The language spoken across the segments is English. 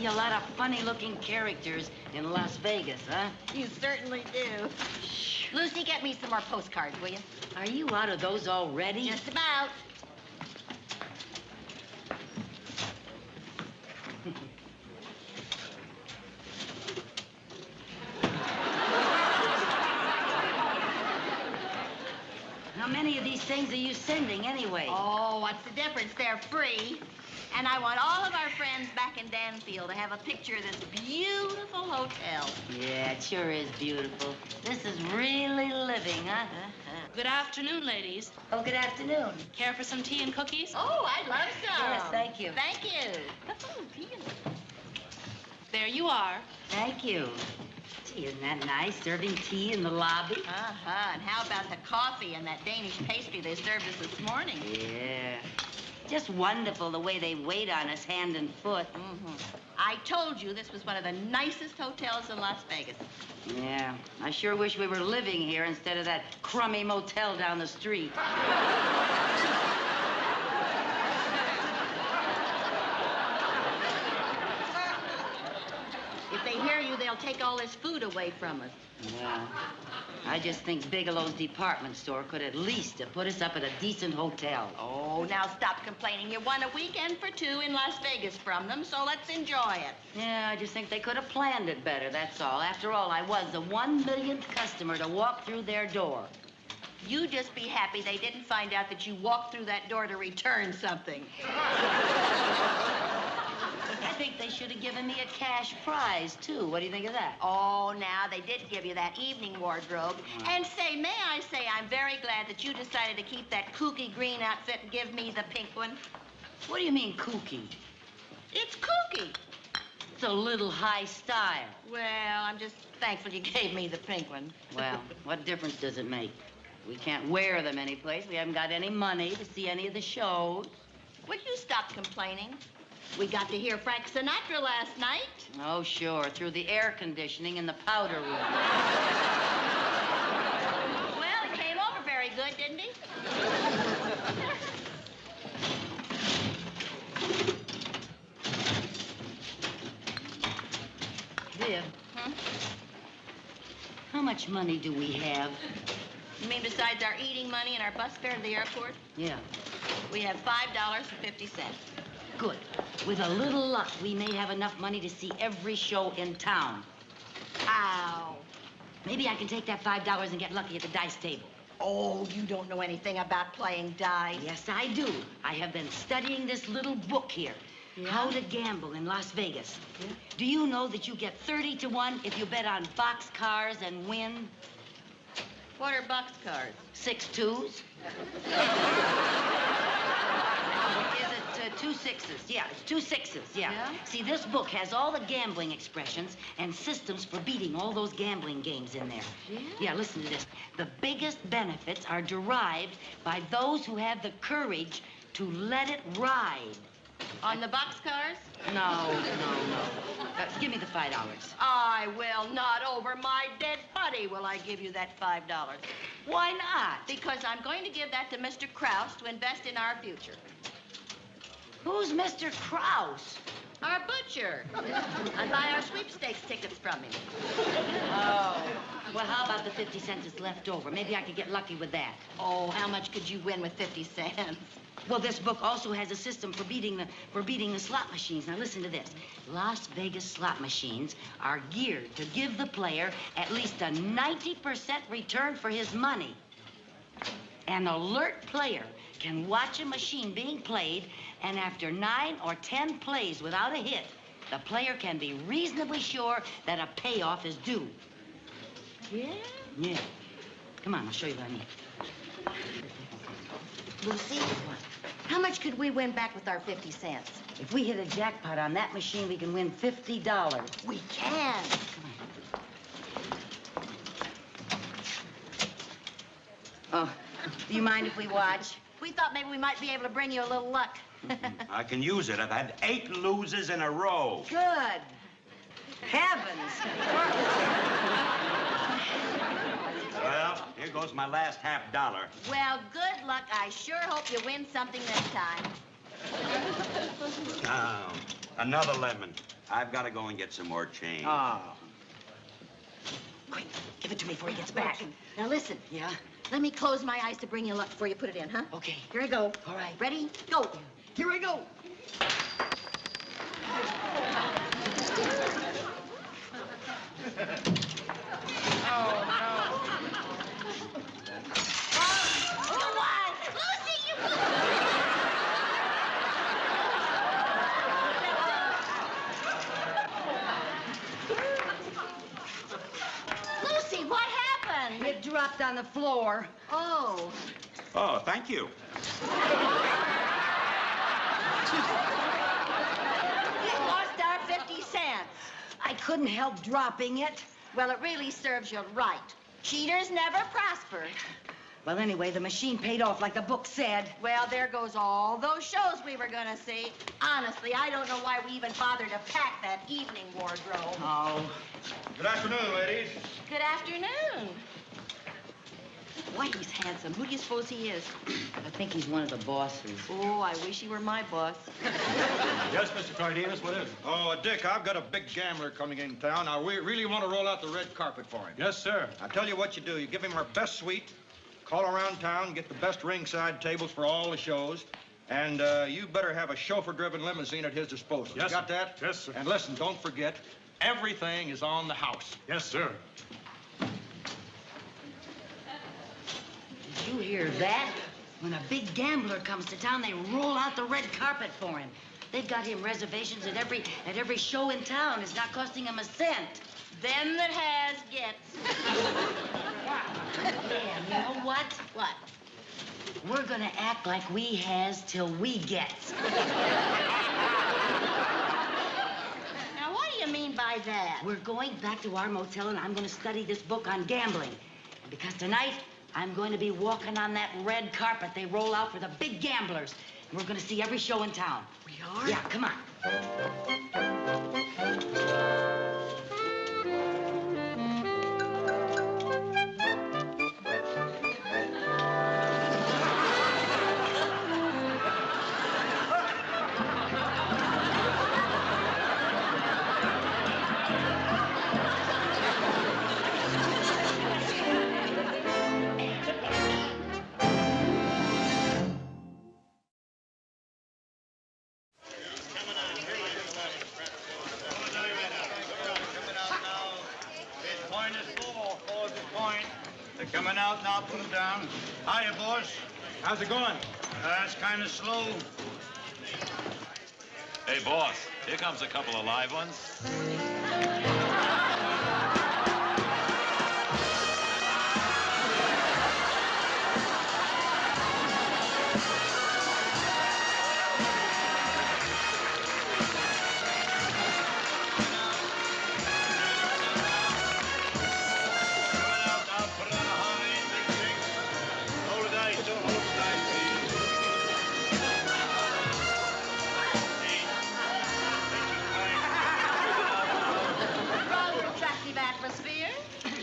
see a lot of funny-looking characters in Las Vegas, huh? You certainly do. Shh. Lucy, get me some more postcards, will you? Are you out of those already? Just about. How many of these things are you sending, anyway? Oh, what's the difference? They're free. And I want all of our friends back in Danfield to have a picture of this beautiful hotel. Yeah, it sure is beautiful. This is really living, huh? Good afternoon, ladies. Oh, good afternoon. Care for some tea and cookies? Oh, I'd love some. Yes, thank you. Thank you. Oh, tea and... There you are. Thank you. Gee, isn't that nice, serving tea in the lobby? Uh-huh. And how about the coffee and that Danish pastry they served us this morning? Yeah. Just wonderful the way they wait on us hand and foot. Mm-hmm. I told you this was one of the nicest hotels in Las Vegas. Yeah. I sure wish we were living here instead of that crummy motel down the street. If they hear you, they'll take all this food away from us. Well, I just think Bigelow's department store could at least have put us up at a decent hotel. Oh, now stop complaining. You won a weekend for two in Las Vegas from them, so let's enjoy it. Yeah, I just think they could have planned it better, that's all. After all, I was the 1 millionth customer to walk through their door. You just be happy they didn't find out that you walked through that door to return something. I think they should have given me a cash prize, too. What do you think of that? Oh, now, they did give you that evening wardrobe. And say, may I say, I'm very glad that you decided to keep that kooky green outfit and give me the pink one. What do you mean, kooky? It's kooky. It's a little high style. Well, I'm just thankful you gave me the pink one. Well, what difference does it make? We can't wear them anyplace. We haven't got any money to see any of the shows. Will you stop complaining? We got to hear Frank Sinatra last night. Oh, sure, through the air conditioning in the powder room. Well, he came over very good, didn't he? Viv. How much money do we have? You mean besides our eating money and our bus fare to the airport? Yeah. We have $5.50. Good. With a little luck, we may have enough money to see every show in town. Ow. Maybe I can take that $5 and get lucky at the dice table. Oh, you don't know anything about playing dice. Yes, I do. I have been studying this little book here. Yeah? How to Gamble in Las Vegas. Yeah? Do you know that you get 30 to 1 if you bet on boxcars and win? What are boxcars? 6 twos. Is it 2 sixes? Yeah, it's 2 sixes, yeah. See, this book has all the gambling expressions and systems for beating all those gambling games in there. Yeah, listen to this. The biggest benefits are derived by those who have the courage to let it ride. On the boxcars? No. Give me the $5. I will not. Over my dead body will I give you that $5. Why not? Because I'm going to give that to Mr. Krause to invest in our future. Who's Mr. Krause? Our butcher. I buy our sweepstakes tickets from him. Oh. Well, how about the 50 cents that's left over? Maybe I could get lucky with that. Oh, how much could you win with 50 cents? Well, this book also has a system for beating the slot machines. Now, listen to this. Las Vegas slot machines are geared to give the player at least a 90% return for his money. An alert player can watch a machine being played, and after 9 or 10 plays without a hit, the player can be reasonably sure that a payoff is due. Yeah? Yeah. Come on, I'll show you what I mean. Lucy, how much could we win back with our 50 cents? If we hit a jackpot on that machine, we can win $50. We can. Oh, do you mind if we watch? We thought maybe we might be able to bring you a little luck. I can use it. I've had 8 losers in a row. Good. Heavens. Well, here goes my last $50. Well, good luck. I sure hope you win something this time. Now, another lemon. I've got to go and get some more change. Ah. Quick, give it to me before he gets back. Now listen. Yeah? Let me close my eyes to bring you luck before you put it in, huh? Okay. Here I go. All right. Ready? Go. Here I go. Lucy, what happened? It dropped on the floor. Oh. Oh, thank you. You lost our 50 cents. I couldn't help dropping it. Well, it really serves you right. Cheaters never prosper. Well, anyway, the machine paid off like the book said. Well, there goes all those shows we were gonna see. Honestly, I don't know why we even bothered to pack that evening wardrobe. Oh. Good afternoon, ladies. Good afternoon. Why, he's handsome. Who do you suppose he is? I think he's one of the bosses. Oh, I wish he were my boss. Yes, Mr. Cardenas, what is it? Oh, Dick, I've got a big gambler coming in town. Now, we really want to roll out the red carpet for him. Yes, sir. I'll tell you what you do. You give him our best suite, call around town, get the best ringside tables for all the shows, and you better have a chauffeur-driven limousine at his disposal. Yes, You got sir. that? Yes, sir. And listen, don't forget, everything is on the house. Yes, sir. Did you hear that? When a big gambler comes to town, they roll out the red carpet for him. They've got him reservations at every show in town. It's not costing him a cent. Them that has gets. Yeah, you know what? What? We're gonna act like we has till we gets. Now, what do you mean by that? We're going back to our motel, and I'm gonna study this book on gambling. Because tonight, I'm going to be walking on that red carpet they roll out for the big gamblers. And we're gonna see every show in town. We are? Yeah, come on. They're coming out now, put them down. Hiya, boss. How's it going? It's kind of slow. Hey, boss, here comes a couple of live ones.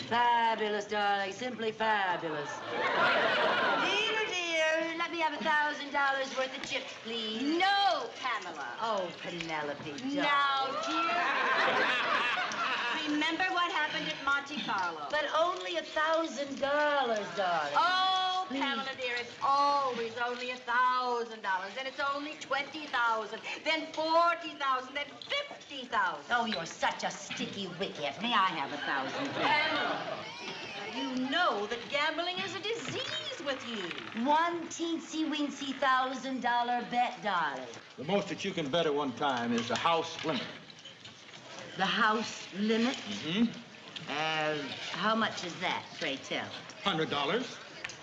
Fabulous, darling. Simply fabulous. Dear, let me have $1,000 worth of chips, please. No, Pamela. Oh, Penelope, darling. Now, dear. Remember what happened at Monte Carlo. But only $1,000, darling. Oh, Please. Pamela, dear, it's always only $1,000. Then it's only $20,000. Then $40,000. Then $50,000. Oh, you're such a sticky wicket. May I have $1,000? Pamela, you know that gambling is a disease with you. One teensy-weensy $1,000 bet, darling. The most that you can bet at one time is the house limit. The house limit? Mm-hmm. How much is that, pray tell? $100.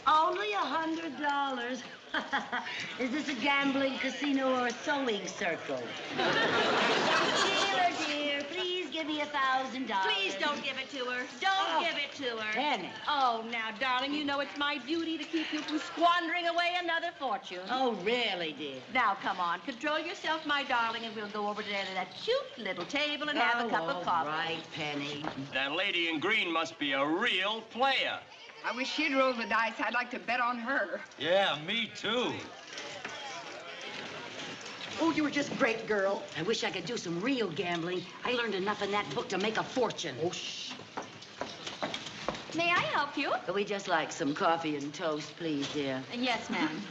Only $100. Is this a gambling casino or a sewing circle? Sheila, dear, please give me $1,000. Please don't give it to her. Don't give it to her. Penny. Oh, now, darling, you know it's my duty to keep you from squandering away another fortune. Oh, really, dear? Now, come on. Control yourself, my darling, and we'll go over there to that cute little table and have a cup of coffee. All right, Penny. That lady in green must be a real player. I wish she'd roll the dice. I'd like to bet on her. Yeah, me too. Oh, you were just great, girl. I wish I could do some real gambling. I learned enough in that book to make a fortune. Oh, shh. May I help you? We just like some coffee and toast, please, dear. Yes, ma'am.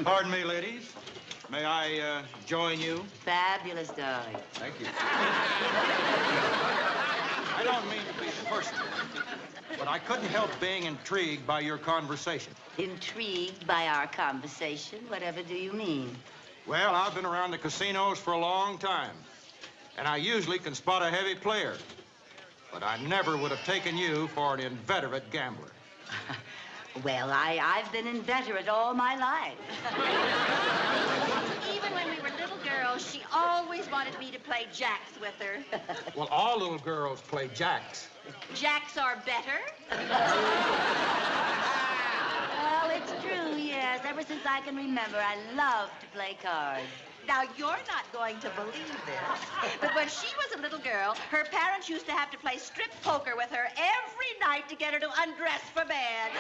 Pardon me, ladies. May I join you? Fabulous, darling. Thank you. I don't mean to be personal, but I couldn't help being intrigued by your conversation. Intrigued by our conversation? Whatever do you mean? Well, I've been around the casinos for a long time, and I usually can spot a heavy player. But I never would have taken you for an inveterate gambler. Well, I've been inveterate all my life. Even when we were little girls, she always wanted me to play jacks with her. Well, all little girls play jacks. Jacks are better. Well, it's true, yes. Ever since I can remember, I love to play cards. Now, you're not going to believe this, but when she was a little girl, her parents used to have to play strip poker with her every night to get her to undress for bed.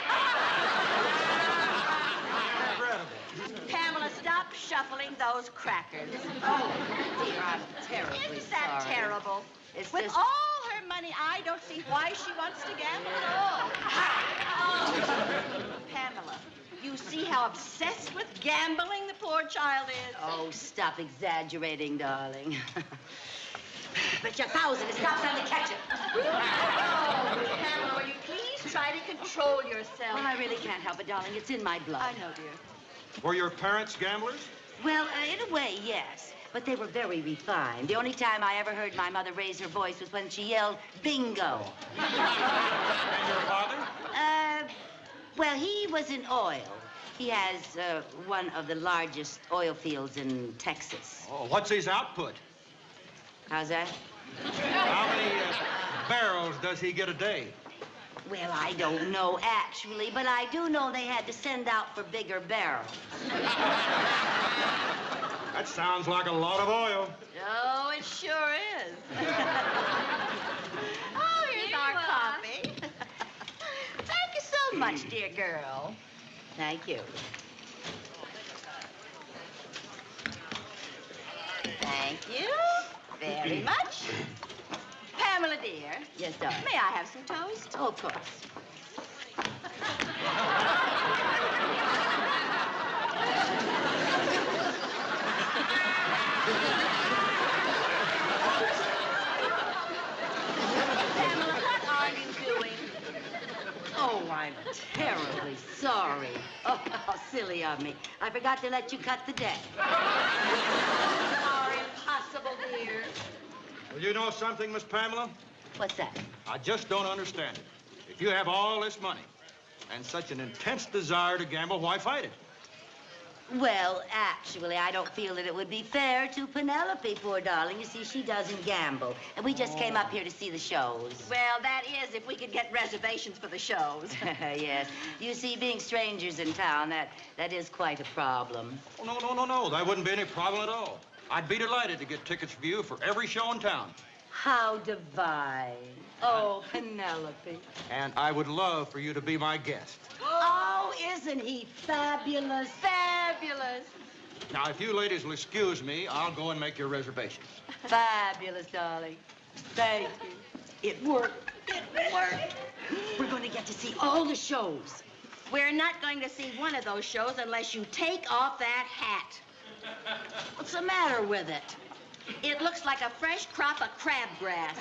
Pamela, stop shuffling those crackers. Oh, dear, I'm terribly Isn't that sorry. terrible? It's With just... all her money, I don't see why she wants to gamble at all. Pamela, you see how obsessed with gambling the poor child is? Oh, stop exaggerating, darling. Bet you 1,000 it's not time to catch it. Oh, Pamela, will you please try to control yourself? Well, I really can't help it, darling. It's in my blood. I know, dear. Were your parents gamblers? Well, in a way, yes. But they were very refined. The only time I ever heard my mother raise her voice was when she yelled, bingo. And your father? Well, he was in oil. He has one of the largest oil fields in Texas. Oh, what's his output? How's that? How many barrels does he get a day? Well, I don't know, actually, but I do know they had to send out for bigger barrels. That sounds like a lot of oil. Oh, it sure is. Oh, here's our coffee. Thank you so much, dear girl. Thank you. Thank you very much. Pamela, dear. Yes, darling. May I have some toast? Oh, of course. Pamela, what are you doing? Oh, I'm terribly sorry. Oh, how silly of me. I forgot to let you cut the deck. You are impossible, dear. Well, you know something, Miss Pamela? What's that? I just don't understand it. If you have all this money and such an intense desire to gamble, why fight it? Well, actually, I don't feel that it would be fair to Penelope, poor darling. You see, she doesn't gamble. And we just came up here to see the shows. Well, that is if we could get reservations for the shows. Yes. You see, being strangers in town, that is quite a problem. Oh, no. That wouldn't be any problem at all. I'd be delighted to get tickets for you for every show in town. How divine. Oh, Penelope. And I would love for you to be my guest. Oh, isn't he fabulous? Fabulous. Now, if you ladies will excuse me, I'll go and make your reservations. Fabulous, darling. Thank you. It worked. It worked. We're going to get to see all the shows. We're not going to see one of those shows unless you take off that hat. What's the matter with it? It looks like a fresh crop of crabgrass.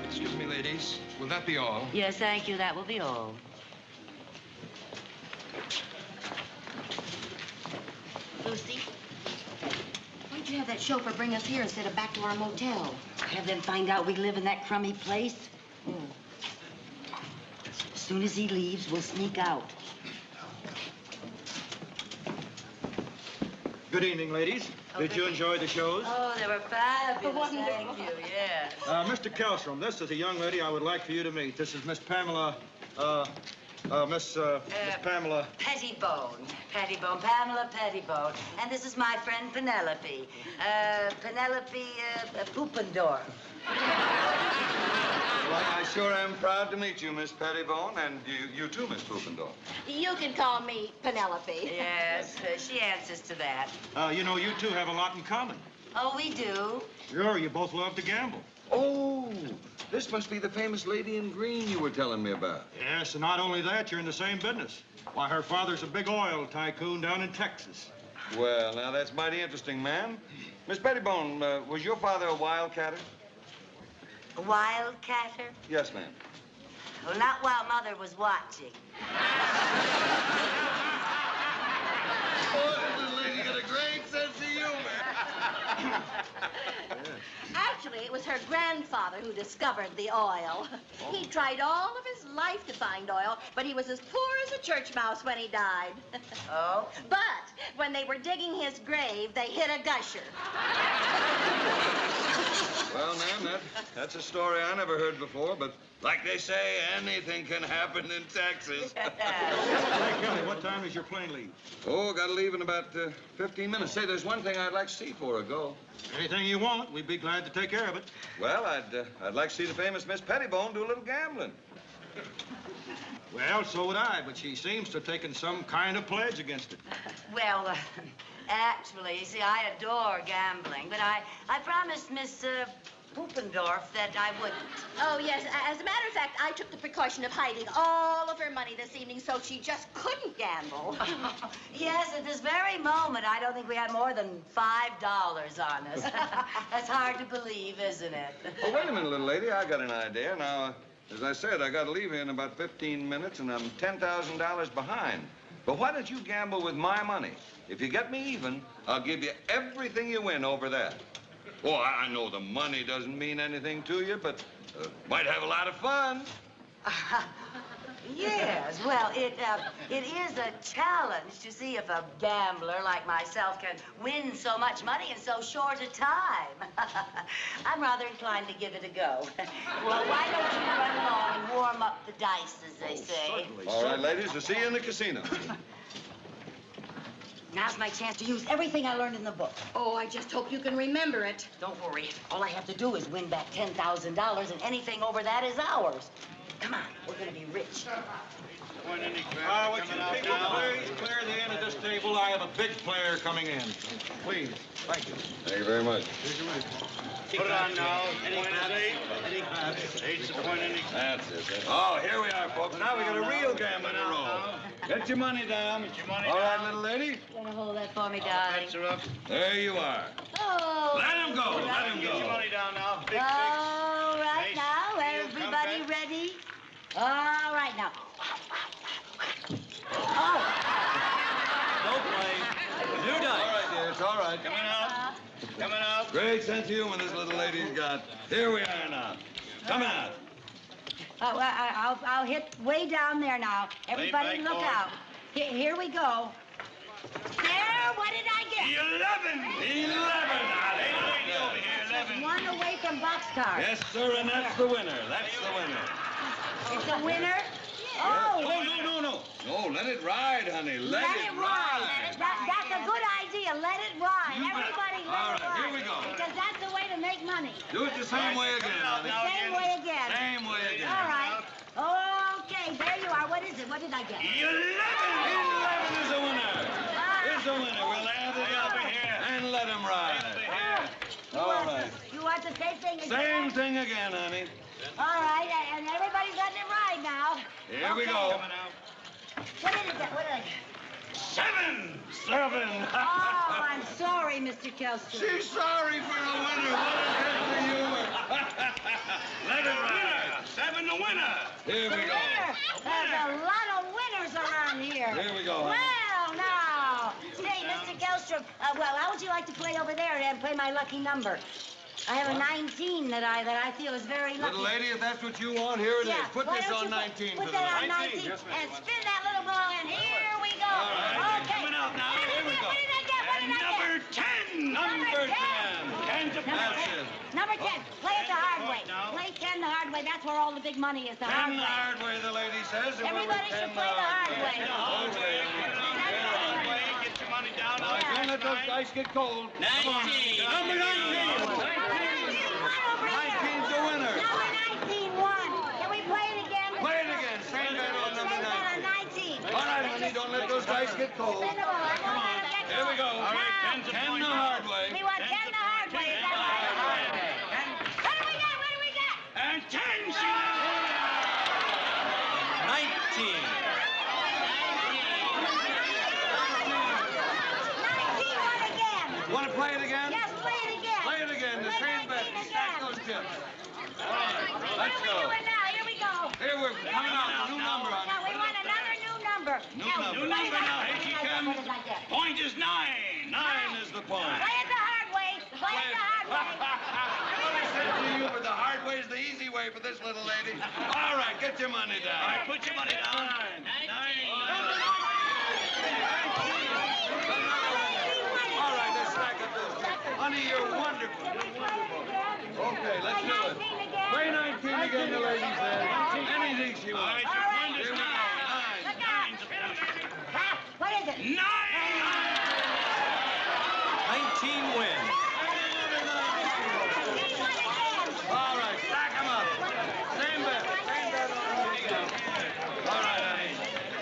Excuse me, ladies. Will that be all? Yes, thank you. That will be all. Lucy, why'd you have that chauffeur bring us here instead of back to our motel? Have them find out we live in that crummy place. As soon as he leaves, we'll sneak out. Good evening, ladies. Did you enjoy the shows? Oh, they were fabulous. Thank you, yes. Mr. Kellstrom, this is a young lady I would like for you to meet. This is Miss Pamela, Miss Pamela. Pettibone. Pamela Pettibone. And this is my friend Penelope. Penelope Poopendorf. Well, I sure am proud to meet you, Miss Pettibone, and you too, Miss Poopendorf. You can call me Penelope. Yes, she answers to that. You know, you two have a lot in common. Oh, we do? Sure, you both love to gamble. Oh, this must be the famous lady in green you were telling me about. Yes, and not only that, you're in the same business. Why, her father's a big oil tycoon down in Texas. Well, now, that's mighty interesting, ma'am. Miss Pettibone, was your father a wildcatter? A wildcatter? Yes, ma'am. Well, not while Mother was watching. Oh, this little lady got a great sense of humor. Actually, it was her grandfather who discovered the oil. He tried all of his life to find oil, but he was as poor as a church mouse when he died. Oh? But when they were digging his grave, they hit a gusher. Well, ma'am, that's a story I never heard before, but like they say, anything can happen in Texas. Hey, Kelly, what time does your plane leave? Oh, gotta leave in about 15 minutes. Say, there's one thing I'd like to see before I go. Anything you want, we'd be glad to take care of it. Well, I'd like to see the famous Miss Pettibone do a little gambling. Well, so would I, but she seems to have taken some kind of pledge against it. Well, actually, you see, I adore gambling, but I promised Miss Poopendorf that I wouldn't. Oh, yes. As a matter of fact, I took the precaution of hiding all of her money this evening so she just couldn't gamble. Yes, at this very moment, I don't think we had more than $5 on us. That's hard to believe, isn't it? Oh, wait a minute, little lady. I got an idea. Now, as I said, I got to leave here in about 15 minutes, and I'm $10,000 behind. But why don't you gamble with my money? If you get me even, I'll give you everything you win over that. Oh, I know the money doesn't mean anything to you, but might have a lot of fun. Yes, well, it is a challenge to see if a gambler like myself can win so much money in so short a time. I'm rather inclined to give it a go. Well, why don't you run along and warm up the dice, as they say? Certainly. All right, ladies, we'll see you in the casino. Now's my chance to use everything I learned in the book. Oh, I just hope you can remember it. Don't worry. All I have to do is win back $10,000, and anything over that is ours. Come on, we're gonna be rich. Would you people please clear the end of this table? I have a big player coming in. Please. Thank you. Thank you very much. Put it on now. Any claps? Eight's the point any claps. That's it. Oh, here we are, folks. Now we got a real gambling to roll. Get your money down. Get your money All right, down. little lady. Gonna hold that for me, All darling. bets are up. There you are. Oh. Let him go. Let him Get your go. money down now. Big All right Nice. now, Heel everybody comeback. ready? All right now. Oh. Don't play. New All dice. right, dear. It's all right. Coming out. Coming out. Great sense of humor this little lady's got. Here we are now. Coming out. I'll hit way down there now. Everybody back, look boy. out. Here we go. There, what did I get? 11. 11. Lady over here, 11. One away from boxcar. Yes, sir, and that's the winner. That's the winner. It's a winner? Oh, Oh, no. No, let it ride, honey. Let it ride. That's a good idea. Let it ride. You bet. Everybody let All it right, ride. here we go. Because that's the way to make money. Do it the same way again, honey. Same way again. Same way again. All right. Okay, there you are. What is it? What did I get? 11 is a winner. Is a winner. We'll add it up and let him ride. All right. You want the same thing again? Same thing again, honey. All right, and everybody's letting it ride now. Here we go. What did it get? What did I get? 7. Oh, I'm sorry, Mr. Kelster. She's sorry for a winner. What a sense of humor. Let it ride. 7 the winner. Here we go. There's a lot of winners around here. Here we go, honey. Well, now, say, Mr. Kelstrom, well, how would you like to play over there and play my lucky number? I have a 19 that I feel is very lucky. Little lady, if that's what you want, here it is. Yeah, Put why this don't on you 19 Put for that the on 19 Yes, ma'am. and spin that little ball, and here we go. All right. Okay. Coming out now. What did Here we I get? go. What did I get? What did I get? Number 10. Number 10. 10 to That's play. it. Number 10. Play it the hard way. now. Play 10 the hard way. That's where all the big money is, the 10 hard the way. hard way, the lady says. and we'll Everybody with 10 should play the hard way. Okay. Get your money down. All right, don't let those dice get cold. 19. Number 19. 19's the winner. Number 19 won. Can we play it again? Play it again. Same bet on number Same bet on 19. 19. All right, honey, don't let those dice get cold. Spin the ball. I won't let 'em get Here we go. cold. All right, Now, 10 the hard way. we want 10 the hard way. Is that right? What do we got? What do we got? And 10 she 19. 19 won again. Want to play it again? Yes, play it again. Play it again. The Play same bet. 19 Stack again. those chips. What Let's are we go. doing now? Here we go. Here we're coming out. New number on Now we want another new number. New Now, number. play it now. like Here she that. comes. Put it like that. Point is 9. 9 is the point. Play it the hard way. Play it the hard way. What I said to you, but the hard way is the easy way for this little lady. All right, get your money down. All right, put your money down. 9. All right, let's stack up those chips. Honey, you're wonderful. You're wonderful. Okay, let's do it. Play 19 again, the lady said. Anything she All right, wants. your point is Here we 9. go. 9. 9 to play. What is it? 9. 19 wins. All right, stack them up. Same bet. Same bet on all right, honey.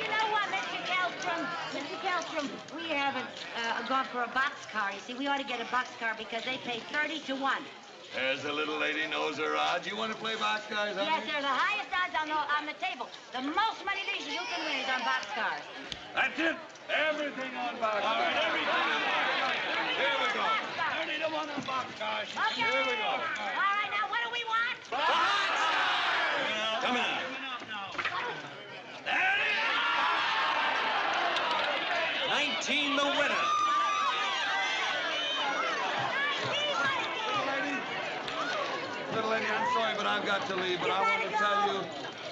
You know what, Mr. Kellstrom? Mr. Kellstrom, we haven't gone for a boxcar. You see, we ought to get a boxcar because they pay 30 to 1. There's the little lady knows her odds. You want to play boxcars, honey? Yes, they're the highest odds on the table. The most money you can win is on boxcars. That's it. Everything on boxcars. All right, everything on boxcars. Here we go. 30 to 1 on boxcars. Okay. Here we go. All right, now what do we want? Come on. There it is. 19 the winner. Little lady, I'm sorry, but I've got to leave. But I want to tell you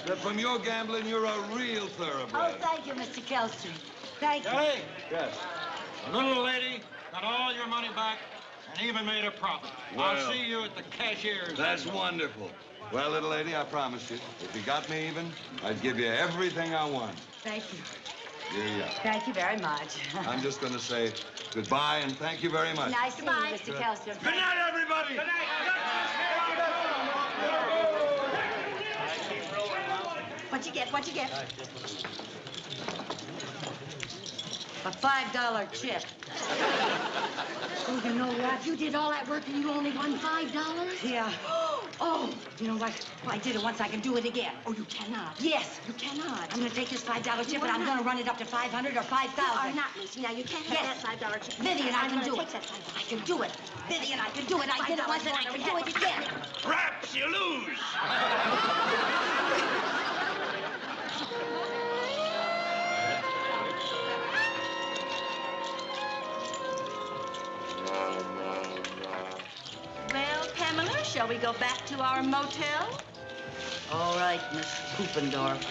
that from your gambling, you're a real Oh, thoroughbred. thank you, Mr. Kellstrom. Thank you. Hey, Yes. the little lady got all your money back and even made a profit. Well, I'll see you at the cashier's. That's wonderful. Well, little lady, I promised you, if you got me even, I'd give you everything I want. Thank you. Here you are. Thank you very much. I'm just going to say goodbye and thank you very much. Nice to meet you, Mr. Kellstrom. Good night, everybody. Good What'd you get? What'd you get? A $5 chip. Oh, you know what? You did all that work and you only won $5? Yeah. Oh, you know what? Well, I did it once. I can do it again. Oh, you cannot. Yes. You cannot. I'm going to take this $5 chip Why and I'm not? going to run it up to 500 or 5,000. You are not, Lucy. Now, you can't have Yes. that $5 chip. Vivian, I I'm can gonna do take it. that $5 I can do it. Vivian, I can do it. I did it once and I can do it again. Perhaps you lose. Well, Pamela, shall we go back to our motel? All right, Miss Poopendorf.